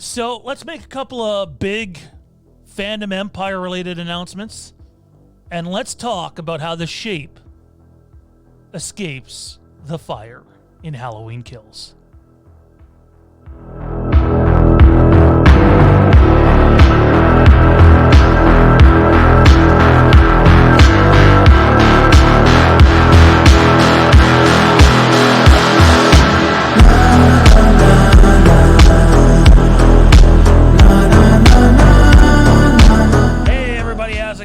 So let's make a couple of big Fandom Empire related announcements, and let's talk about how the shape escapes the fire in Halloween Kills.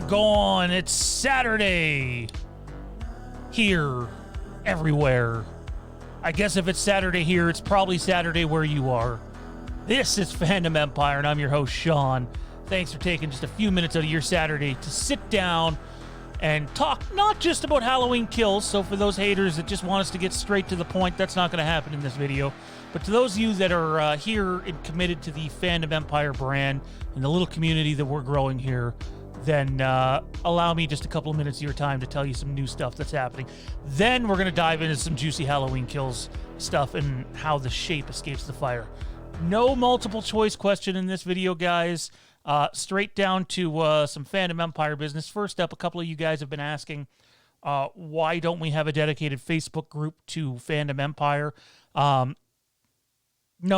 Going. It's Saturday here, everywhere. I guess if it's Saturday here, it's probably Saturday where you are. This is Fandom Empire, and I'm your host, Shawn. Thanks for taking just a few minutes out of your Saturday to sit down and talk not just about Halloween Kills. So for those haters that just want us to get straight to the point, that's not going to happen in this video. But to those of you that are here and committed to the Fandom Empire brand and the little community that we're growing here, then allow me just a couple of minutes of your time to tell you some new stuff that's happening. Then we're going to dive into some juicy Halloween Kills stuff and how the shape escapes the fire. No multiple choice question in this video, guys. Straight down to some Fandom Empire business. First up, a couple of you guys have been asking, why don't we have a dedicated Facebook group to Fandom Empire? No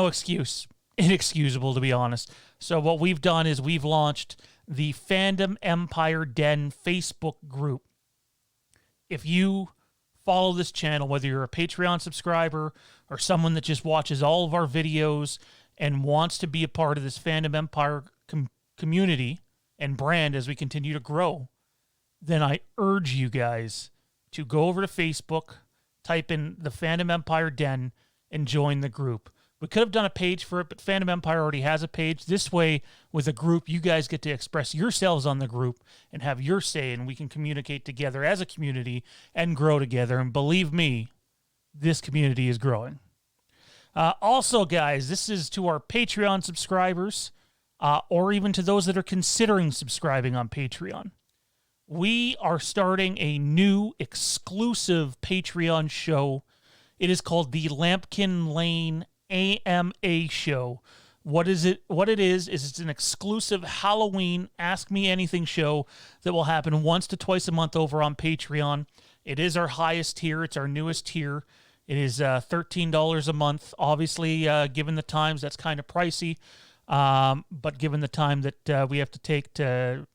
excuse. Inexcusable, to be honest. So what we've done is we've launched the Fandom Empire Den Facebook group. If you follow this channel, whether you're a Patreon subscriber or someone that just watches all of our videos and wants to be a part of this Fandom Empire community and brand as we continue to grow, then I urge you guys to go over to Facebook, type in the Fandom Empire Den, and join the group. We could have done a page for it, but Fandom Empire already has a page. This way, with a group, you guys get to express yourselves on the group and have your say, and we can communicate together as a community and grow together. And believe me, this community is growing. Also, guys, this is to our Patreon subscribers, or even to those that are considering subscribing on Patreon. We are starting a new exclusive Patreon show. It is called the Lampkin Lane AMA Show. What it is it's an exclusive Halloween Ask Me Anything show that will happen once to twice a month over on Patreon. It is our highest tier. It's our newest tier. It is $13 a month. Obviously, given the times, that's kind of pricey. But given the time that we have to take to,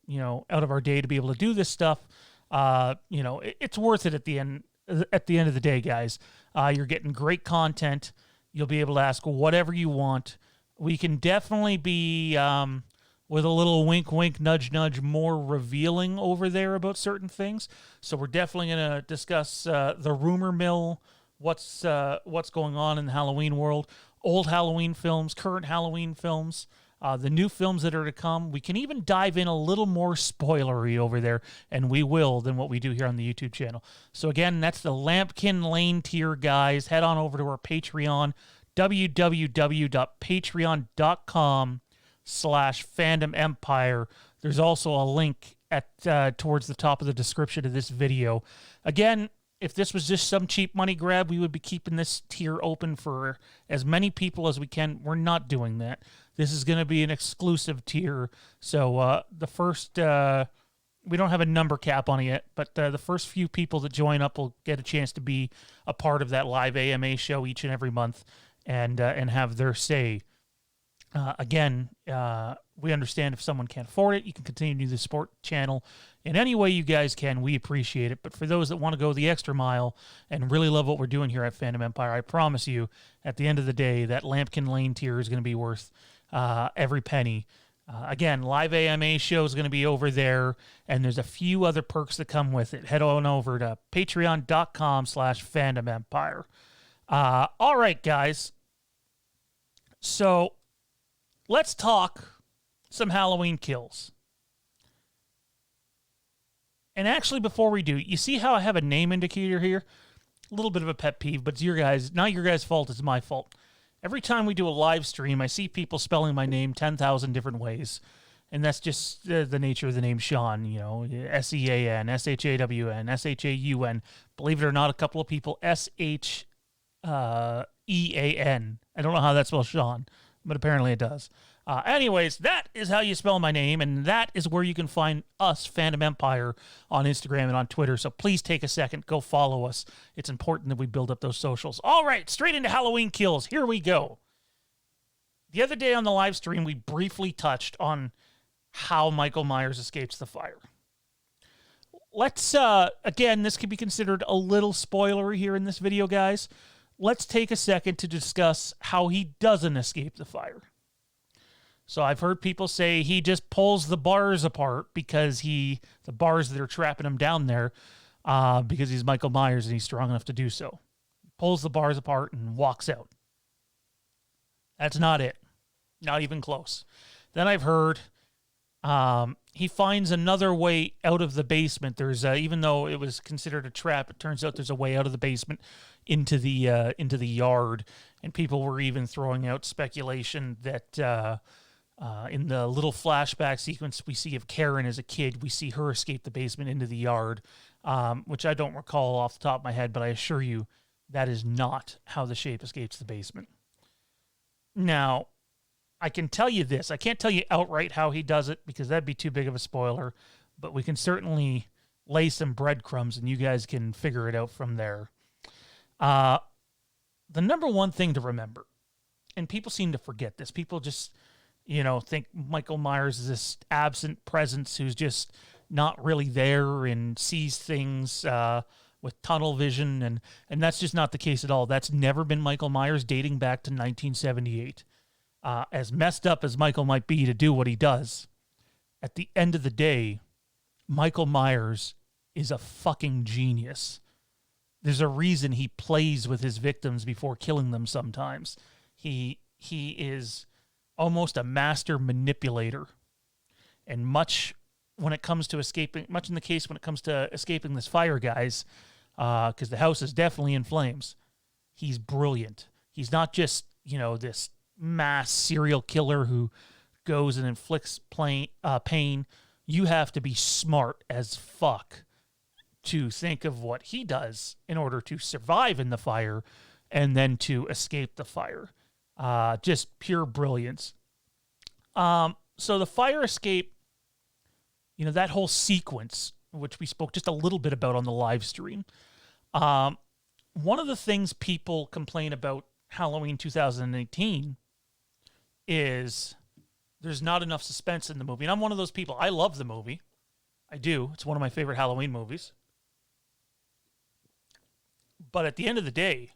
out of our day to be able to do this stuff, it's worth it at the end of the day, guys. You're getting great content. You'll be able to ask whatever you want. We can definitely be, with a little wink, wink, nudge, nudge, more revealing over there about certain things. So we're definitely going to discuss the rumor mill, what's going on in the Halloween world, old Halloween films, current Halloween films, the new films that are to come. We can even dive in a little more spoilery over there, and we will, than what we do here on the YouTube channel. So again, that's the Lampkin Lane tier, guys. Head on over to our Patreon, www.patreon.com/FandomEmpire. There's also a link at towards the top of the description of this video. Again, if this was just some cheap money grab, we would be keeping this tier open for as many people as we can. We're not doing that. This is going to be an exclusive tier. So the first, we don't have a number cap on it yet, but the first few people that join up will get a chance to be a part of that live AMA show each and every month and have their say. Again, we understand if someone can't afford it, you can continue to do the support channel in any way you guys can. We appreciate it. But for those that want to go the extra mile and really love what we're doing here at Fandom Empire, I promise you, at the end of the day, that Lampkin Lane tier is going to be worth every penny. Again, live AMA show is going to be over there, and there's a few other perks that come with it. Head on over to patreon.com/FandomEmpire. All right, guys. So let's talk some Halloween Kills. And actually, before we do, you see how I have a name indicator here? A little bit of a pet peeve, but it's your guys. Not your guys' fault, it's my fault. Every time we do a live stream, I see people spelling my name 10,000 different ways. And that's just the nature of the name Shawn, S-E-A-N, S-H-A-W-N, S-H-A-U-N. Believe it or not, a couple of people S-H-E-A-N. I don't know how that spells Shawn, but apparently it does. Anyways, that is how you spell my name, and that is where you can find us, Fandom Empire, on Instagram and on Twitter. So please take a second, go follow us. It's important that we build up those socials. All right, straight into Halloween kills. Here we go. The other day on the live stream, we briefly touched on how Michael Myers escapes the fire. Let's, again, this could be considered a little spoilery here in this video, guys. Let's take a second to discuss how he doesn't escape the fire. So I've heard people say he just pulls the bars apart because the bars that are trapping him down there, because he's Michael Myers and he's strong enough to do so. Pulls the bars apart and walks out. That's not it. Not even close. Then I've heard he finds another way out of the basement. There's even though it was considered a trap, it turns out there's a way out of the basement into the yard, and people were even throwing out speculation that in the little flashback sequence we see of Karen as a kid, we see her escape the basement into the yard, which I don't recall off the top of my head, but I assure you that is not how the Shape escapes the basement. Now, I can tell you this. I can't tell you outright how he does it because that'd be too big of a spoiler, but we can certainly lay some breadcrumbs and you guys can figure it out from there. The number one thing to remember, and people seem to forget this, people just, think Michael Myers is this absent presence who's just not really there and sees things with tunnel vision, and that's just not the case at all. That's never been Michael Myers dating back to 1978. As messed up as Michael might be to do what he does, at the end of the day, Michael Myers is a fucking genius. There's a reason he plays with his victims before killing them sometimes. He is almost a master manipulator. And much in the case when it comes to escaping this fire, guys, because the house is definitely in flames, he's brilliant. He's not just, this mass serial killer who goes and inflicts pain. You have to be smart as fuck to think of what he does in order to survive in the fire and then to escape the fire. Just pure brilliance. So the fire escape, that whole sequence, which we spoke just a little bit about on the live stream. One of the things people complain about Halloween 2018 is there's not enough suspense in the movie. And I'm one of those people. I love the movie. I do. It's one of my favorite Halloween movies. But at the end of the day,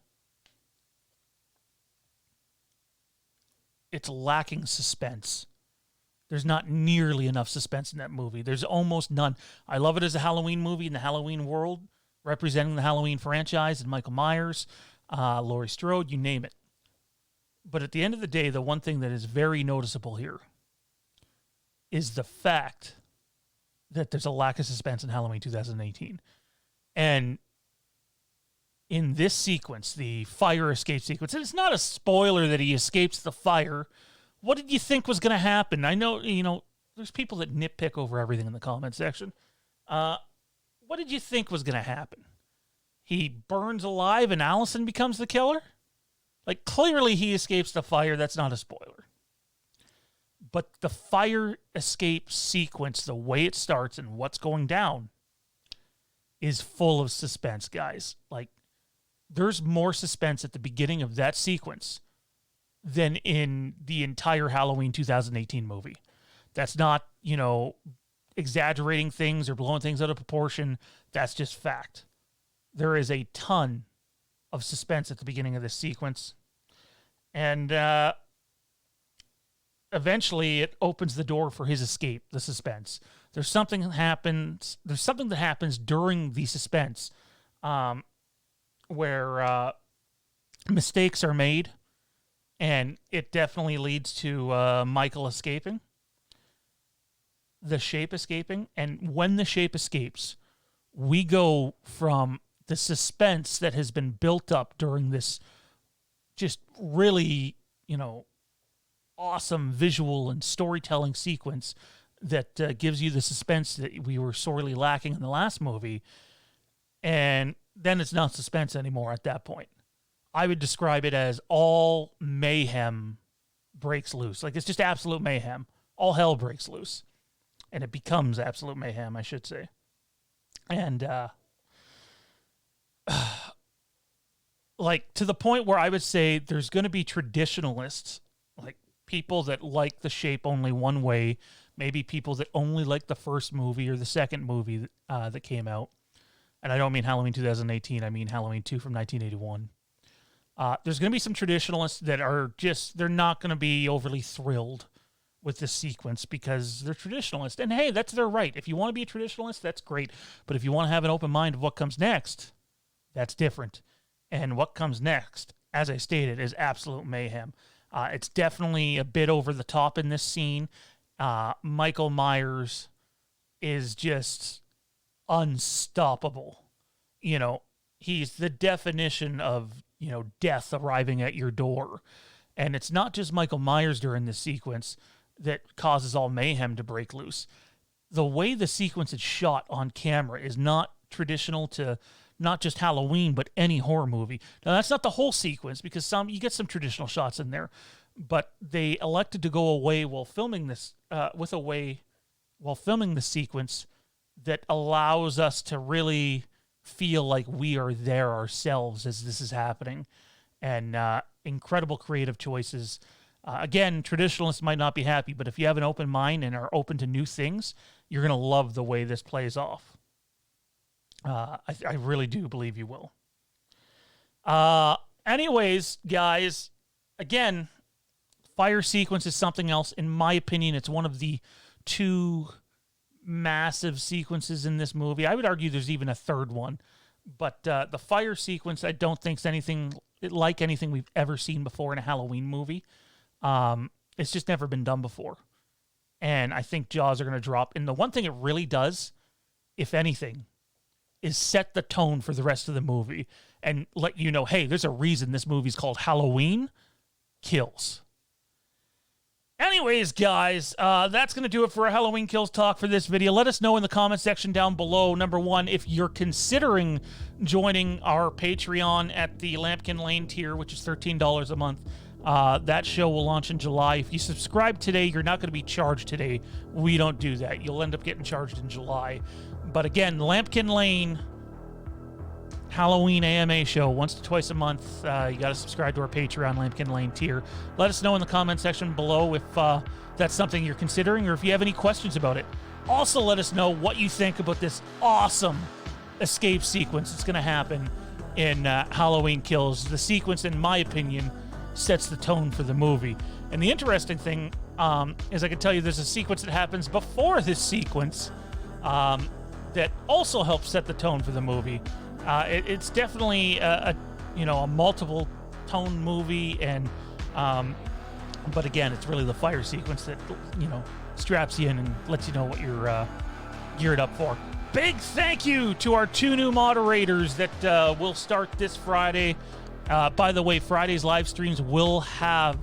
it's lacking suspense. There's not nearly enough suspense in that movie. There's almost none. I love it as a Halloween movie in the Halloween world, representing the Halloween franchise and Michael Myers, Laurie Strode, you name it. But at the end of the day, the one thing that is very noticeable here is the fact that there's a lack of suspense in Halloween 2018. And in this sequence, the fire escape sequence, and it's not a spoiler that he escapes the fire. What did you think was going to happen? I know, there's people that nitpick over everything in the comment section. What did you think was going to happen? He burns alive and Allison becomes the killer? Like, clearly he escapes the fire. That's not a spoiler. But the fire escape sequence, the way it starts and what's going down, is full of suspense, guys. Like, there's more suspense at the beginning of that sequence than in the entire Halloween 2018 movie. That's not, exaggerating things or blowing things out of proportion. That's just fact. There is a ton of suspense at the beginning of this sequence. And eventually it opens the door for his escape, the suspense. There's something that happens during the suspense where mistakes are made, and it definitely leads to Michael escaping, the Shape escaping. And when the Shape escapes, we go from the suspense that has been built up during this just really, awesome visual and storytelling sequence that gives you the suspense that we were sorely lacking in the last movie. And then it's not suspense anymore at that point. I would describe it as all mayhem breaks loose. Like, it's just absolute mayhem. All hell breaks loose. And it becomes absolute mayhem, I should say. And, like, to the point where I would say there's going to be traditionalists, like people that like the shape only one way, maybe people that only like the first movie or the second movie that came out. And I don't mean Halloween 2018, I mean Halloween 2 from 1981. There's going to be some traditionalists that are just, they're not going to be overly thrilled with this sequence because they're traditionalists. And hey, that's their right. If you want to be a traditionalist, that's great. But if you want to have an open mind of what comes next, that's different. And what comes next, as I stated, is absolute mayhem. It's definitely a bit over the top in this scene. Michael Myers is just unstoppable. You know, he's the definition of, you know, death arriving at your door. And it's not just Michael Myers during this sequence that causes all mayhem to break loose. The way the sequence is shot on camera is not traditional to not just Halloween, but any horror movie. Now, that's not the whole sequence because you get some traditional shots in there, but they elected to go away while filming this, while filming the sequence that allows us to really feel like we are there ourselves as this is happening. And incredible creative choices. Again, traditionalists might not be happy, but if you have an open mind and are open to new things, you're going to love the way this plays off. I really do believe you will. Anyways, guys, again, fire sequence is something else. In my opinion, it's one of the two massive sequences in this movie. I would argue there's even a third one. But the fire sequence, I don't think is anything like anything we've ever seen before in a Halloween movie. It's just never been done before. And I think jaws are going to drop. And the one thing it really does, if anything, is set the tone for the rest of the movie and let you know, hey, there's a reason this movie's called Halloween Kills. Anyways, guys, that's going to do it for a Halloween Kills talk for this video. Let us know in the comment section down below, number one, if you're considering joining our Patreon at the Lampkin Lane tier, which is $13 a month. That show will launch in July. If you subscribe today, you're not going to be charged today. We don't do that. You'll end up getting charged in July. But again, Lampkin Lane Halloween AMA Show once to twice a month. You got to subscribe to our Patreon Lampkin Lane tier. Let us know in the comment section below if that's something you're considering or if you have any questions about it. Also, let us know what you think about this awesome escape sequence that's going to happen in Halloween Kills. The sequence, in my opinion, sets the tone for the movie. And the interesting thing is I can tell you there's a sequence that happens before this sequence that also helps set the tone for the movie. It's definitely a multiple tone movie, and but again, it's really the fire sequence that straps you in and lets you know what you're geared up for. Big thank you to our two new moderators that will start this Friday. By the way, Friday's live streams will have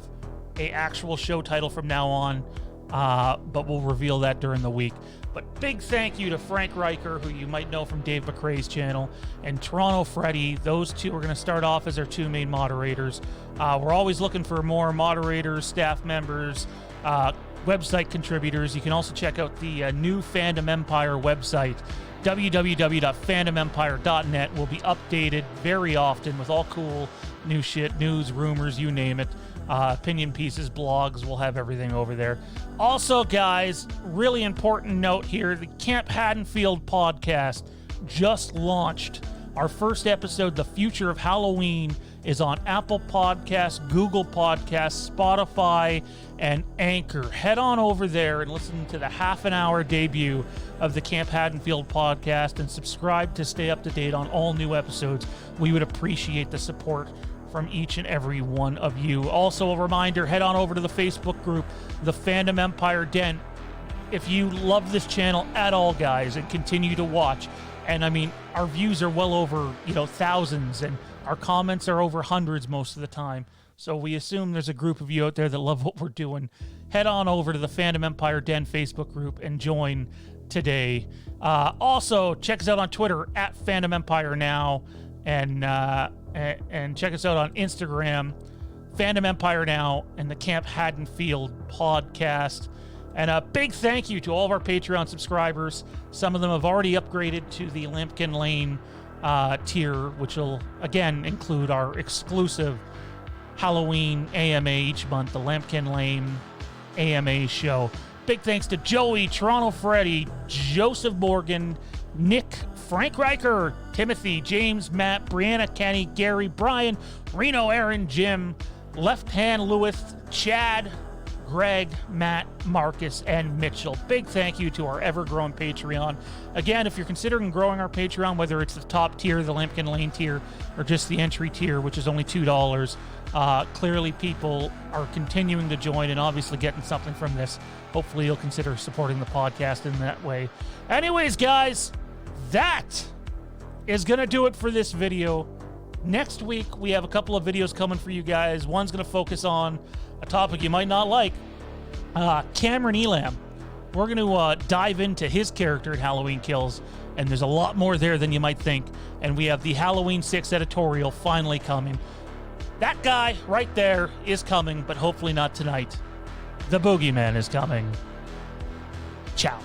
an actual show title from now on, but we'll reveal that during the week. But big thank you to Frank Riker, who you might know from Dave McRae's channel, and Toronto Freddy. Those two are going to start off as our two main moderators. We're always looking for more moderators, staff members, website contributors. You can also check out the new Fandom Empire website. www.FandomEmpire.net will be updated very often with all cool new shit, news, rumors, you name it. Opinion pieces, blogs, we'll have everything over there. Also, guys, really important note here, the Camp Haddonfield podcast just launched. Our first episode, The Future of Halloween, is on Apple Podcasts, Google Podcasts, Spotify, and Anchor. Head on over there and listen to the half-an-hour debut of the Camp Haddonfield podcast and subscribe to stay up to date on all new episodes. We would appreciate the support from each and every one of you. Also, a reminder, head on over to the Facebook group, the Fandom Empire Den. If you love this channel at all, guys, and continue to watch, and I mean, our views are well over, thousands, and our comments are over hundreds most of the time. So we assume there's a group of you out there that love what we're doing. Head on over to the Fandom Empire Den Facebook group and join today. Also, check us out on Twitter at FandomEmpireNow, and check us out on Instagram, Fandom Empire Now, and the Camp Haddonfield podcast. And a big thank you to all of our Patreon subscribers. Some of them have already upgraded to the Lampkin Lane tier, which will, again, include our exclusive Halloween AMA each month, the Lampkin Lane AMA Show. Big thanks to Joey, Toronto Freddy, Joseph Morgan, Nick, Frank Riker, Timothy, James, Matt, Brianna, Kenny, Gary, Brian, Reno, Aaron, Jim, Left Hand Lewis, Chad, Greg, Matt, Marcus, and Mitchell. Big thank you to our ever-growing Patreon. Again, if you're considering growing our Patreon, whether it's the top tier, the Lampkin Lane tier, or just the entry tier, which is only $2, clearly people are continuing to join and obviously getting something from this. Hopefully you'll consider supporting the podcast in that way. Anyways, guys, that is going to do it for this video. Next week, we have a couple of videos coming for you guys. One's going to focus on a topic you might not like, Cameron Elam. We're going to dive into his character in Halloween Kills, and there's a lot more there than you might think. And we have the Halloween 6 editorial finally coming. That guy right there is coming, but hopefully not tonight. The Boogeyman is coming. Ciao.